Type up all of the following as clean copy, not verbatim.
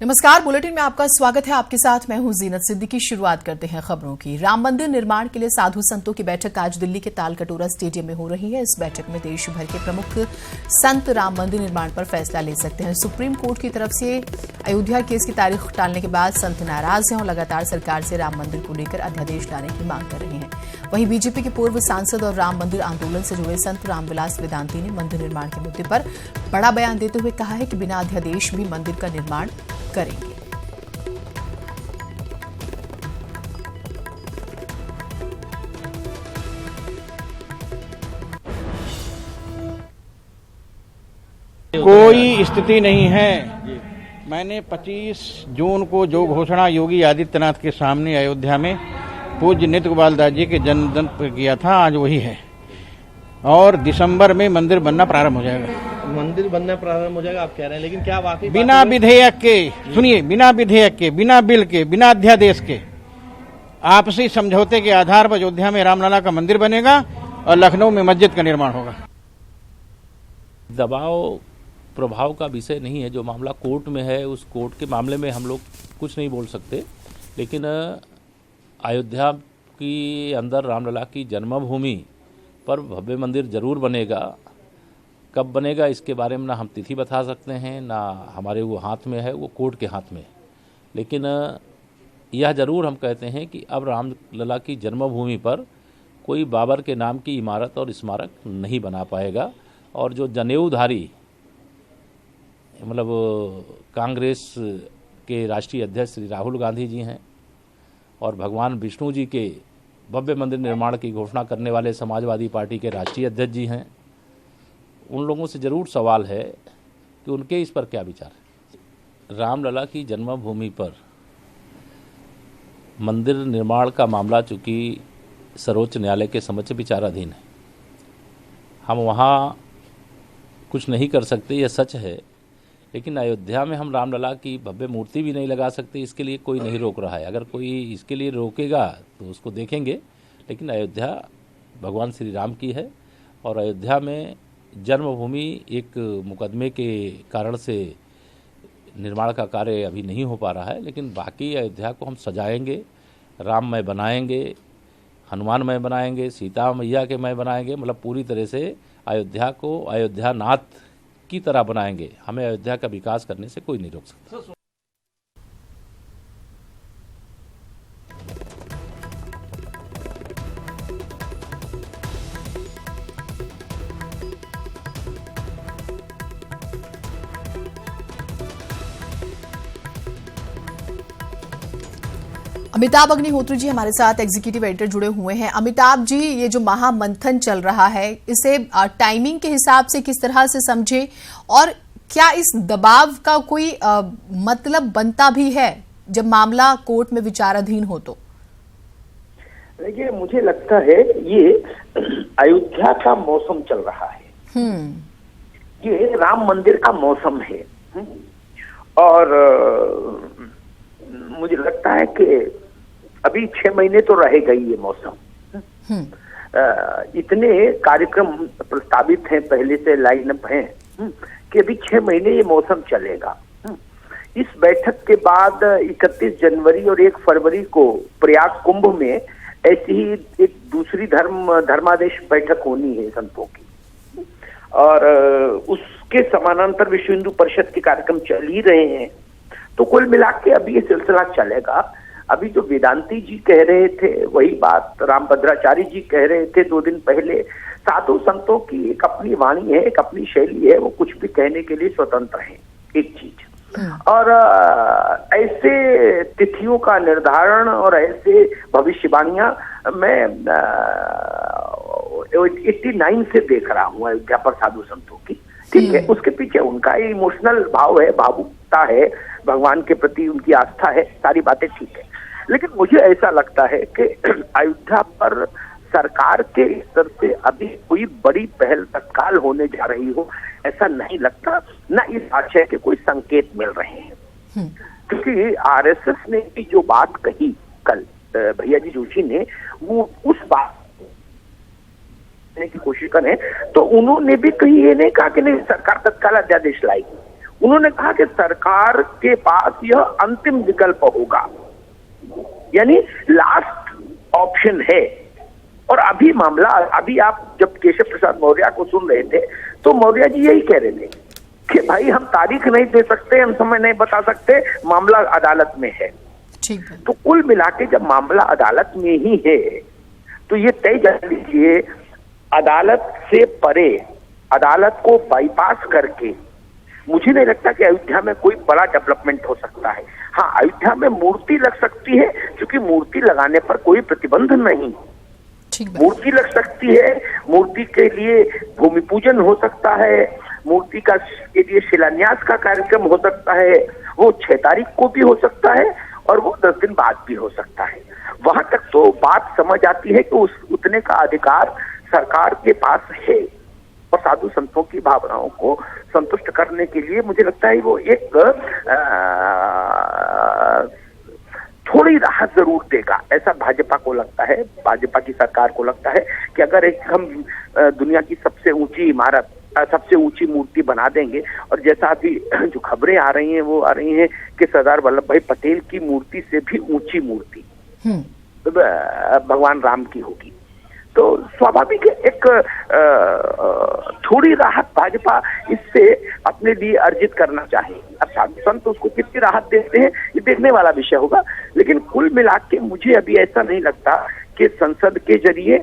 नमस्कार, बुलेटिन में आपका स्वागत है। आपके साथ मैं हूं जीनत सिद्दीकी। शुरुआत करते हैं खबरों की। राम मंदिर निर्माण के लिए साधु संतों की बैठक आज दिल्ली के तालकटोरा स्टेडियम में हो रही है। इस बैठक में देश भर के प्रमुख संत राम मंदिर निर्माण पर फैसला ले सकते हैं। सुप्रीम कोर्ट की तरफ से अयोध्या केस की तारीख टालने के बाद संत नाराज हैं और लगातार सरकार से राम मंदिर को लेकर अध्यादेश लाने की मांग कर रहे हैं। वहीं बीजेपी के पूर्व सांसद और राम मंदिर आंदोलन से जुड़े संत रामविलास वेदांती ने मंदिर निर्माण के मुद्दे पर बड़ा बयान देते हुए कहा है कि बिना अध्यादेश भी मंदिर का निर्माण करेंगे। कोई स्थिति नहीं है। मैंने 25 जून को जो घोषणा योगी आदित्यनाथ के सामने अयोध्या में पूज्य नित्य गोपाल दास जी के जन्मदिन पर किया था, आज वही है। और दिसंबर में मंदिर बनना प्रारंभ हो जाएगा। मंदिर बनना प्रारंभ हो जाएगा आप कह रहे हैं, लेकिन क्या वाकई बिना विधेयक के, सुनिए, बिना विधेयक के, बिना बिल के, बिना अध्यादेश के आपसी समझौते के आधार पर अयोध्या में रामलला का मंदिर बनेगा और लखनऊ में मस्जिद का निर्माण होगा। दबाव प्रभाव का विषय नहीं है। जो मामला कोर्ट में है, उस कोर्ट के मामले में हम लोग कुछ नहीं बोल सकते, लेकिन अयोध्या की अंदर रामलला की जन्मभूमि पर भव्य मंदिर जरूर बनेगा। कब बनेगा इसके बारे में ना हम तिथि बता सकते हैं, ना हमारे वो हाथ में है, वो कोर्ट के हाथ में है। लेकिन यह जरूर हम कहते हैं कि अब रामलला की जन्मभूमि पर कोई बाबर के नाम की इमारत और स्मारक नहीं बना पाएगा। और जो जनेऊधारी मतलब कांग्रेस के राष्ट्रीय अध्यक्ष श्री राहुल गांधी जी हैं और भगवान विष्णु जी के भव्य मंदिर निर्माण की घोषणा करने वाले समाजवादी पार्टी के राष्ट्रीय अध्यक्ष जी हैं, उन लोगों से ज़रूर सवाल है कि उनके इस पर क्या विचार है। रामलला की जन्मभूमि पर मंदिर निर्माण का मामला चूँकि सर्वोच्च न्यायालय के समक्ष विचाराधीन है, हम वहाँ कुछ नहीं कर सकते, यह सच है। लेकिन अयोध्या में हम रामलला की भव्य मूर्ति भी नहीं लगा सकते, इसके लिए कोई नहीं रोक रहा है। अगर कोई इसके लिए रोकेगा तो उसको देखेंगे, लेकिन अयोध्या भगवान श्री राम की है और अयोध्या में जन्मभूमि एक मुकदमे के कारण से निर्माण का कार्य अभी नहीं हो पा रहा है। लेकिन बाकी अयोध्या को हम सजाएंगे, राममय बनाएंगे, हनुमानमय बनाएंगे, सीता मैया के मय बनाएंगे, मतलब पूरी तरह से अयोध्या को अयोध्यानाथ की तरह बनाएंगे। हमें अयोध्या का विकास करने से कोई नहीं रोक सकता। अमिताभ अग्निहोत्री जी हमारे साथ एग्जीक्यूटिव एडिटर जुड़े हुए हैं। अमिताभ जी, ये जो महामंथन चल रहा है, इसे टाइमिंग के हिसाब से किस तरह से समझे और क्या इस दबाव का कोई मतलब बनता भी है जब मामला कोर्ट में विचाराधीन हो? तो देखिए, मुझे लगता है ये अयोध्या का मौसम चल रहा है। ये राम मंदिर का मौसम है। और मुझे लगता है कि अभी 6 महीने तो रहेगा ये मौसम। इतने कार्यक्रम प्रस्तावित हैं, पहले से लाइन अप हैं कि अभी 6 महीने ये मौसम चलेगा। इस बैठक के बाद 31 जनवरी और 1 फरवरी को प्रयाग कुंभ में ऐसी ही एक दूसरी धर्मादेश बैठक होनी है संतों की। और उसके समानांतर विश्व हिंदू परिषद के कार्यक्रम चल ही रहे हैं। तो कुल मिला के अभी ये सिलसिला चलेगा। अभी जो वेदांती जी कह रहे थे वही बात रामभद्राचार्य जी कह रहे थे 2 दिन पहले। साधु संतों की एक अपनी वाणी है, एक अपनी शैली है, वो कुछ भी कहने के लिए स्वतंत्र है, एक चीज। और ऐसे तिथियों का निर्धारण और ऐसे भविष्यवाणियां मैं 89 से देख रहा हूँ अयोध्या पर साधु संतों की। ठीक है, उसके पीछे उनका इमोशनल भाव है, भावुकता है, भगवान के प्रति उनकी आस्था है, सारी बातें ठीक है। लेकिन मुझे ऐसा लगता है कि अयोध्या पर सरकार के स्तर से अभी कोई बड़ी पहल तत्काल होने जा रही हो, ऐसा नहीं लगता। न इस आशय के कोई संकेत मिल रहे हैं। क्योंकि आरएसएस ने भी जो बात कही कल भैया जी जोशी ने, वो उस बात की कोशिश करें तो उन्होंने भी कहीं ये नहीं कहा कि नहीं सरकार तत्काल अध्यादेश लाएगी। उन्होंने कहा कि सरकार के पास यह अंतिम विकल्प होगा, यानी लास्ट ऑप्शन है। और अभी मामला, अभी आप जब केशव प्रसाद मौर्य को सुन रहे थे तो मौर्य जी यही कह रहे थे कि भाई हम तारीख नहीं दे सकते, हम समय नहीं बता सकते, मामला अदालत में है। ठीक है। तो कुल मिला के जब मामला अदालत में ही है तो ये तय जान लीजिए, अदालत से परे, अदालत को बाईपास करके मुझे नहीं लगता कि अयोध्या में कोई बड़ा डेवलपमेंट हो सकता है। हाँ, अयोध्या में मूर्ति लग सकती है, क्योंकि मूर्ति लगाने पर कोई प्रतिबंध नहीं। मूर्ति लग सकती है, मूर्ति के लिए भूमि पूजन हो सकता है, मूर्ति का के लिए शिलान्यास का कार्यक्रम हो सकता है, वो 6 तारीख को भी हो सकता है और वो 10 दिन बाद भी हो सकता है। वहां तक तो बात समझ आती है कि उतने का अधिकार सरकार के पास है, और साधु संतों की भावनाओं को संतुष्ट करने के लिए मुझे लगता है वो एक थोड़ी राहत जरूर देगा, ऐसा भाजपा को लगता है, भाजपा की सरकार को लगता है कि अगर एक हम दुनिया की सबसे ऊंची इमारत, सबसे ऊंची मूर्ति बना देंगे, और जैसा अभी जो खबरें आ रही हैं वो आ रही हैं कि सरदार वल्लभ भाई पटेल की मूर्ति से भी ऊंची मूर्ति भगवान राम की होगी, तो स्वाभाविक एक थोड़ी राहत भाजपा इससे अपने लिए अर्जित करना चाहिए। अब साधु संत उसको कितनी राहत देते हैं ये देखने वाला विषय होगा, लेकिन कुल मिला के मुझे अभी ऐसा नहीं लगता कि संसद के जरिए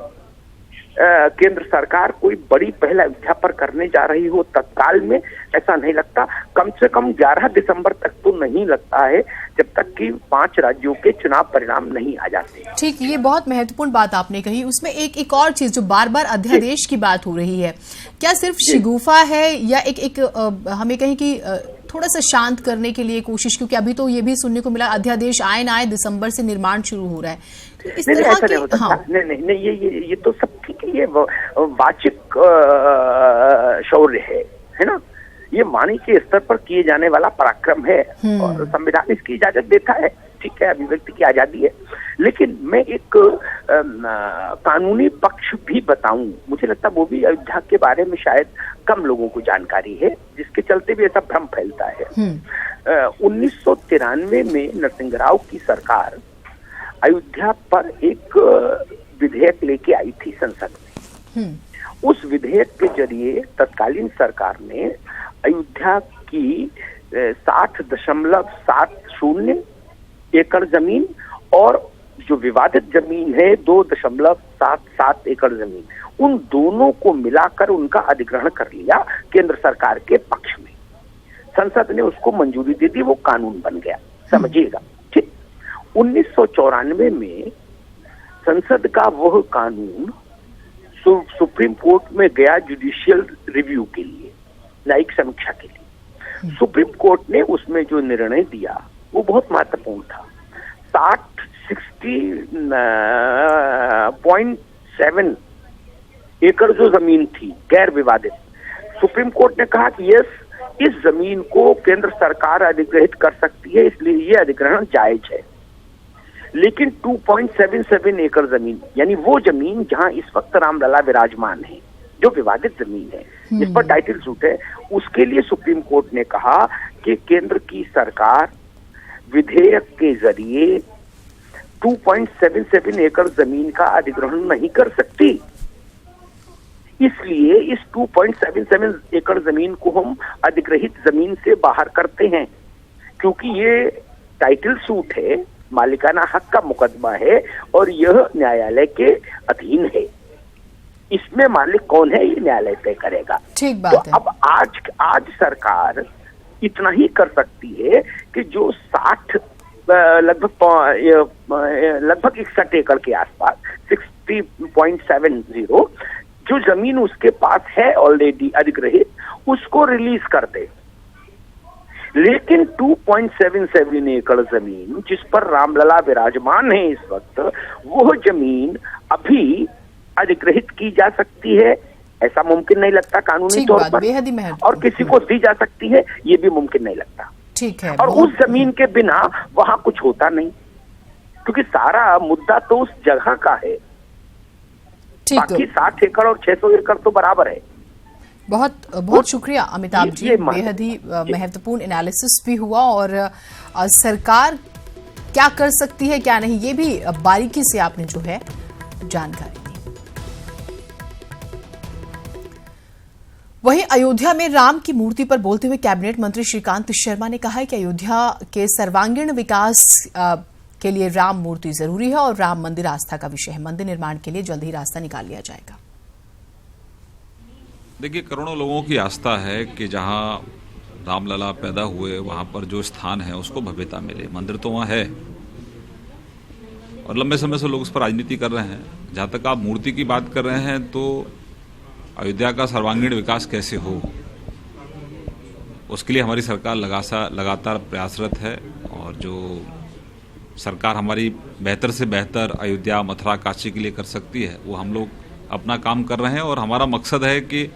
केंद्र सरकार कोई बड़ी पहल अयोध्या पर करने जा रही हो तत्काल में, ऐसा नहीं लगता। कम से कम 11 दिसंबर तक तो नहीं लगता है, जब तक कि 5 राज्यों के चुनाव परिणाम नहीं आ जाते। ठीक, ये बहुत महत्वपूर्ण बात आपने कही। उसमें एक और चीज जो बार बार अध्यादेश की बात हो रही है, क्या सिर्फ शिगुफा है या एक हमें कहीं कि थोड़ा सा शांत करने के लिए कोशिश, क्योंकि अभी तो ये भी सुनने को मिला अध्यादेश आए ना आए दिसंबर से निर्माण शुरू हो रहा है, तो इस तरह ऐसा नहीं होता। हाँ। नहीं, ये तो सब ठीक है, ये वाचिक शौर्य है ना, ये वाणी के स्तर पर किए जाने वाला पराक्रम है और संविधान इसकी इजाजत देता है, ठीक है, अभिव्यक्ति की आजादी है। लेकिन मैं एक कानूनी पक्ष भी बताऊं, मुझे लगता वो भी अयोध्या के बारे में शायद कम लोगों को जानकारी है, जिसके चलते भी ऐसा भ्रम फैलता है। 1993 में नरसिंह राव की सरकार अयोध्या पर एक विधेयक लेके आई थी संसद में। उस विधेयक के जरिए तत्कालीन सरकार ने अयोध्या की 60.70 एकड़ जमीन और जो विवादित जमीन है 2.77 एकड़ जमीन, उन दोनों को मिलाकर उनका अधिग्रहण कर लिया केंद्र सरकार के पक्ष में। संसद ने उसको मंजूरी दे दी, वो कानून बन गया, समझिएगा। ठीक, 1994 में संसद का वह कानून सुप्रीम कोर्ट में गया जुडिशियल रिव्यू के लिए, न्यायिक समीक्षा के लिए। सुप्रीम कोर्ट ने उसमें जो निर्णय दिया वो बहुत महत्वपूर्ण था। 60.7 एकड़ जो जमीन थी गैर विवादित, सुप्रीम कोर्ट ने कहा कि यस, इस जमीन को केंद्र सरकार अधिग्रहित कर सकती है, इसलिए ये अधिग्रहण जायज है। लेकिन 2.77 एकड़ जमीन, यानी वो जमीन जहां इस वक्त रामलला विराजमान है, जो विवादित जमीन है, जिस पर टाइटल सूट है, उसके लिए सुप्रीम कोर्ट ने कहा कि केंद्र की सरकार विधेयक के जरिए 2.77 एकड़ जमीन का अधिग्रहण नहीं कर सकती। इसलिए इस 2.77 एकड़ जमीन को हम अधिग्रहित जमीन से बाहर करते हैं, क्योंकि ये टाइटल सूट है, मालिकाना हक का मुकदमा है और यह न्यायालय के अधीन है। इसमें मालिक कौन है ये न्यायालय तय करेगा। ठीक बात है। अब आज सरकार इतना ही कर सकती है कि जो 60 लगभग 61 एकड़ के आसपास 60.70 जो जमीन उसके पास है ऑलरेडी अधिग्रहित, उसको रिलीज कर दे। लेकिन 2.77 एकड़ जमीन जिस पर रामलला विराजमान है इस वक्त, वो जमीन अभी अधिग्रहित की जा सकती है, ऐसा मुमकिन नहीं लगता कानूनी तौर पर, और किसी को दी जा सकती है, ये भी मुमकिन नहीं लगता। ठीक है। और उस जमीन के बिना वहां कुछ होता नहीं, क्योंकि सारा मुद्दा तो उस जगह का है। बाकी 60 एकड़ और 600 एकड़ तो बराबर है। बहुत बहुत शुक्रिया अमिताभ जी, ये बेहद ही महत्वपूर्ण एनालिसिस भी हुआ और सरकार क्या कर सकती है क्या नहीं, ये भी बारीकी से आपने जो है जानकारी दी। वहीं अयोध्या में राम की मूर्ति पर बोलते हुए कैबिनेट मंत्री श्रीकांत शर्मा ने कहा है कि अयोध्या के सर्वांगीण विकास के लिए राम मूर्ति जरूरी है और राम मंदिर आस्था का विषय है। मंदिर निर्माण के लिए जल्द ही रास्ता निकाल लिया जाएगा। देखिए, करोड़ों लोगों की आस्था है कि जहां रामलला पैदा हुए वहां पर जो स्थान है उसको भव्यता मिले। मंदिर तो वहां है और लंबे समय से लोग उस पर राजनीति कर रहे हैं। जहां तक आप मूर्ति की बात कर रहे हैं तो अयोध्या का सर्वांगीण विकास कैसे हो, उसके लिए हमारी सरकार लगातार प्रयासरत है और जो सरकार हमारी बेहतर से बेहतर अयोध्या, मथुरा, काशी के लिए कर सकती है वो हम लोग अपना काम कर रहे हैं। और हमारा मकसद है कि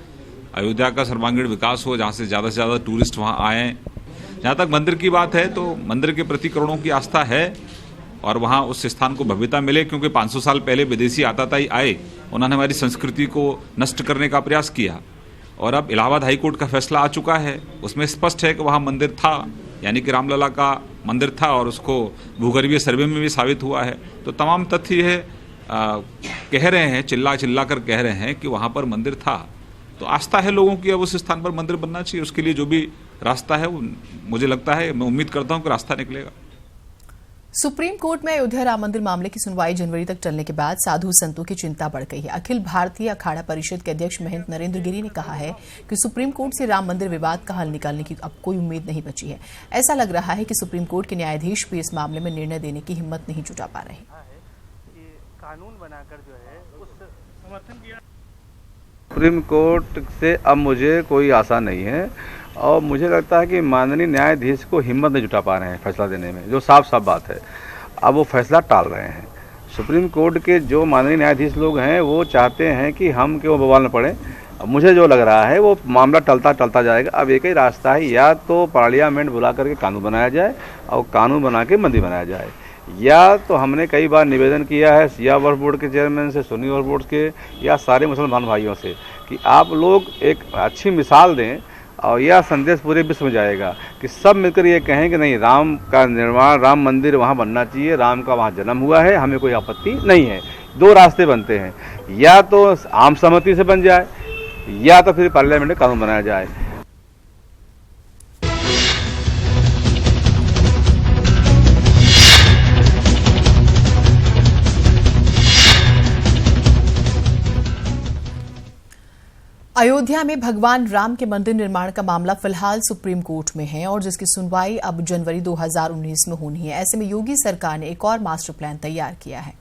अयोध्या का सर्वांगीण विकास हो, जहाँ से ज़्यादा टूरिस्ट वहाँ आएँ। जहाँ तक मंदिर की बात है तो मंदिर के प्रति करोड़ों की आस्था है और वहाँ उस स्थान को भव्यता मिले, क्योंकि 500 साल पहले विदेशी आताताई आए, उन्होंने हमारी संस्कृति को नष्ट करने का प्रयास किया। और अब इलाहाबाद हाईकोर्ट का फैसला आ चुका है, उसमें स्पष्ट है कि वहाँ मंदिर था, यानी कि रामलला का मंदिर था और उसको भूगर्भीय सर्वे में भी साबित हुआ है। तो तमाम तथ्य है कह रहे हैं, चिल्ला कर कह रहे हैं कि वहाँ पर मंदिर था। तो आस्था है लोगों की, अब उस स्थान पर मंदिर बनना चाहिए। उसके लिए जो भी रास्ता है वो मुझे लगता है, मैं उम्मीद करता हूँ कि रास्ता निकलेगा। सुप्रीम कोर्ट में अयोध्या राम मंदिर मामले की सुनवाई जनवरी तक चलने के बाद साधु संतों की चिंता बढ़ गई है। अखिल भारतीय अखाड़ा परिषद के अध्यक्ष महंत नरेंद्र गिरी ने कहा है कि सुप्रीम कोर्ट से राम मंदिर विवाद का हल निकालने की अब कोई उम्मीद नहीं बची है। ऐसा लग रहा है कि सुप्रीम कोर्ट के न्यायाधीश भी इस मामले में निर्णय देने की हिम्मत नहीं जुटा पा रहे। कानून बनाकर जो है उस समर्थन किया सुप्रीम कोर्ट से अब मुझे कोई आशा नहीं है और मुझे लगता है कि माननीय न्यायाधीश को हिम्मत नहीं जुटा पा रहे हैं फैसला देने में, जो साफ बात है। अब वो फैसला टाल रहे हैं। सुप्रीम कोर्ट के जो माननीय न्यायाधीश लोग हैं वो चाहते हैं कि हम क्यों बवाल न पड़े। मुझे जो लग रहा है वो मामला टलता जाएगा। अब एक ही रास्ता है, या तो पार्लियामेंट बुला करके कानून बनाया जाए और कानून बना के मंदिर बनाया जाए, या तो हमने कई बार निवेदन किया है सिया वक्फ बोर्ड के चेयरमैन से, सुन्नी वक्फ बोर्ड के, या सारे मुसलमान भाइयों से कि आप लोग एक अच्छी मिसाल दें और यह संदेश पूरे विश्व में जाएगा कि सब मिलकर ये कहें कि नहीं, राम का निर्माण, राम मंदिर वहाँ बनना चाहिए, राम का वहाँ जन्म हुआ है, हमें कोई आपत्ति नहीं है। दो रास्ते बनते हैं, या तो आम सहमति से बन जाए या तो फिर पार्लियामेंट में कानून बनाया जाए। अयोध्या में भगवान राम के मंदिर निर्माण का मामला फिलहाल सुप्रीम कोर्ट में है और जिसकी सुनवाई अब जनवरी 2019 में होनी है। ऐसे में योगी सरकार ने एक और मास्टर प्लान तैयार किया है।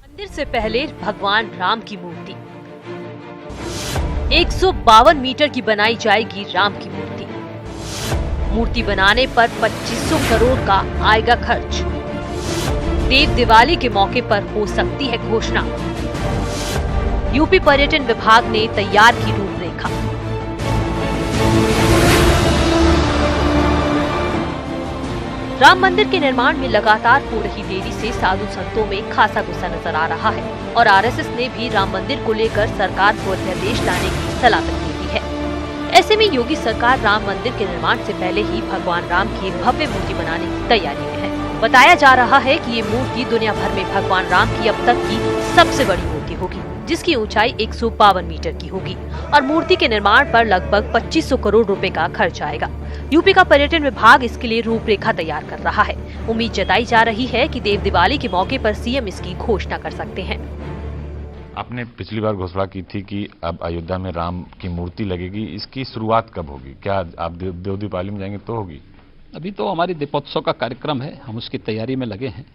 मंदिर से पहले भगवान राम की मूर्ति 152 मीटर की बनाई जाएगी। राम की मूर्ति बनाने पर 2500 करोड़ का आएगा खर्च। देव दिवाली के मौके पर हो सकती है घोषणा। यूपी पर्यटन विभाग ने तैयार की रूपरेखा। राम मंदिर के निर्माण में लगातार हो रही देरी से साधु संतों में खासा गुस्सा नजर आ रहा है और आरएसएस ने भी राम मंदिर को लेकर सरकार को अध्यादेश लाने की सलाह तक दे दी है। ऐसे में योगी सरकार राम मंदिर के निर्माण से पहले ही भगवान राम की एक भव्य मूर्ति बनाने की तैयारी में है। बताया जा रहा है कि ये मूर्ति दुनिया भर में भगवान राम की अब तक की सबसे बड़ी मूर्ति होगी, जिसकी ऊंचाई 152 मीटर की होगी और मूर्ति के निर्माण पर लगभग 2500 करोड़ रुपए का खर्च आएगा। यूपी का पर्यटन विभाग इसके लिए रूपरेखा तैयार कर रहा है। उम्मीद जताई जा रही है कि देव दिवाली के मौके पर सीएम इसकी घोषणा कर सकते हैं। आपने पिछली बार घोषणा की थी कि अब अयोध्या में राम की मूर्ति लगेगी, इसकी शुरुआत कब होगी? क्या आप देव दीपावली में जाएंगे तो होगी? अभी तो हमारी दीपोत्सव का कार्यक्रम है, हम उसकी तैयारी में लगे हैं।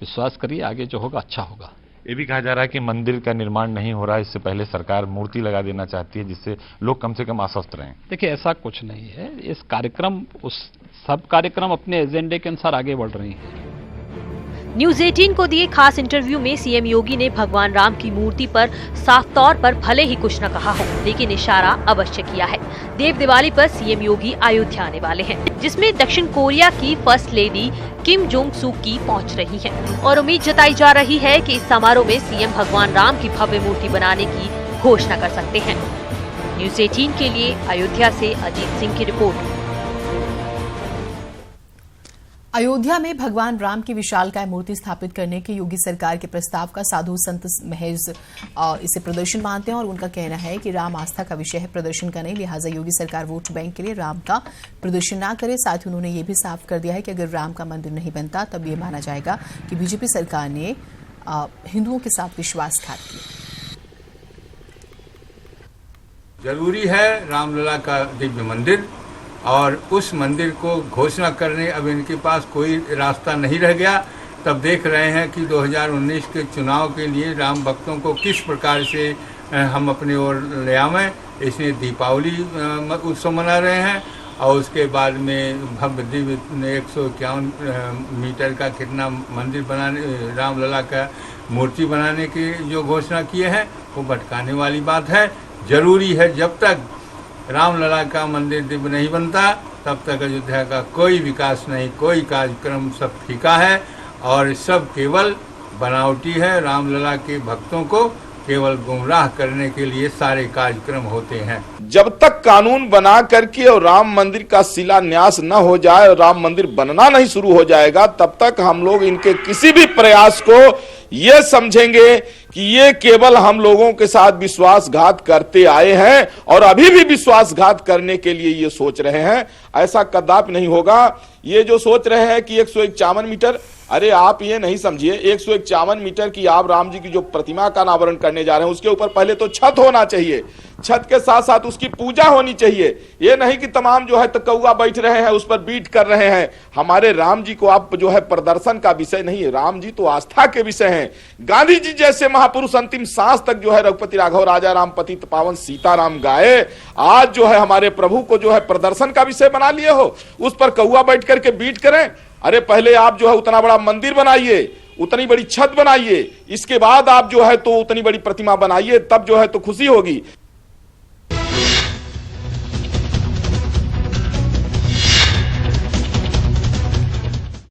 विश्वास करिए आगे जो होगा अच्छा होगा। ये भी कहा जा रहा है कि मंदिर का निर्माण नहीं हो रहा है, इससे पहले सरकार मूर्ति लगा देना चाहती है जिससे लोग कम से कम आश्वस्त रहें। देखिए ऐसा कुछ नहीं है, इस कार्यक्रम सब कार्यक्रम अपने एजेंडे के अनुसार आगे बढ़ रही हैं। न्यूज 18 को दिए खास इंटरव्यू में सीएम योगी ने भगवान राम की मूर्ति पर साफ तौर पर भले ही कुछ न कहा हो, लेकिन इशारा अवश्य किया है। देव दिवाली पर सीएम योगी अयोध्या आने वाले हैं, जिसमें दक्षिण कोरिया की फर्स्ट लेडी किम जोंग सूक की पहुंच रही हैं और उम्मीद जताई जा रही है कि इस समारोह में सीएम भगवान राम की भव्य मूर्ति बनाने की घोषणा कर सकते हैं। न्यूज़ 18 के लिए अयोध्या से अजीत सिंह की रिपोर्ट। अयोध्या में भगवान राम की विशालकाय मूर्ति स्थापित करने के योगी सरकार के प्रस्ताव का साधु संत महज इसे प्रदर्शन मानते हैं और उनका कहना है कि राम आस्था का विषय है, प्रदर्शन का नहीं। लिहाजा योगी सरकार वोट बैंक के लिए राम का प्रदर्शन ना करे। साथ ही उन्होंने ये भी साफ कर दिया है कि अगर राम का मंदिर नहीं बनता तब ये माना जाएगा कि बीजेपी सरकार ने हिंदुओं के साथ विश्वासघात किया। जरूरी है रामलला का दिव्य मंदिर, और उस मंदिर को घोषणा करने अब इनके पास कोई रास्ता नहीं रह गया। तब देख रहे हैं कि 2019 के चुनाव के लिए राम भक्तों को किस प्रकार से हम अपने ओर ले आवें। इसमें दीपावली उत्सव मना रहे हैं और उसके बाद में भव्य दिव्य 151 मीटर का कितना मंदिर बनाने, रामलला का मूर्ति बनाने की जो घोषणा किए हैं वो भटकाने वाली बात है। जरूरी है जब तक रामलला का मंदिर दिव्य नहीं बनता तब तक अयोध्या का कोई विकास नहीं, कोई कार्यक्रम सब फीका है और सब केवल बनावटी है। रामलला के भक्तों को केवल गुमराह करने के लिए सारे कार्यक्रम होते हैं। जब तक कानून बना करके और राम मंदिर का शिलान्यास न हो जाए और राम मंदिर बनना नहीं शुरू हो जाएगा तब तक हम लोग इनके किसी भी प्रयास को ये समझेंगे कि ये केवल हम लोगों के साथ विश्वासघात करते आए हैं और अभी भी विश्वासघात करने के लिए ये सोच रहे हैं। ऐसा कदापि नहीं होगा। ये जो सोच रहे हैं कि 151 मीटर, अरे आप ये नहीं समझिए 151 मीटर की आप राम जी की जो प्रतिमा का अनावरण करने जा रहे हैं उसके ऊपर पहले तो छत होना चाहिए, छत के साथ साथ उसकी पूजा होनी चाहिए। ये नहीं कि तमाम जो है कौआ बैठ रहे हैं उस पर बीट कर रहे हैं। हमारे राम जी को आप जो है प्रदर्शन का विषय नहीं है, राम जी तो आस्था के विषय हैं। गांधी जी जैसे महापुरुष अंतिम सांस तक जो है रघुपति राघव राजा राम पतित पावन सीताराम गाए, आज जो है हमारे प्रभु को जो है प्रदर्शन का विषय बना लिए हो, उस पर कौआ बैठ करके बीट करें। अरे पहले आप जो है उतना बड़ा मंदिर बनाइए, उतनी बड़ी छत बनाइए, इसके बाद आप जो है तो उतनी बड़ी प्रतिमा बनाइए, तब जो है तो खुशी होगी।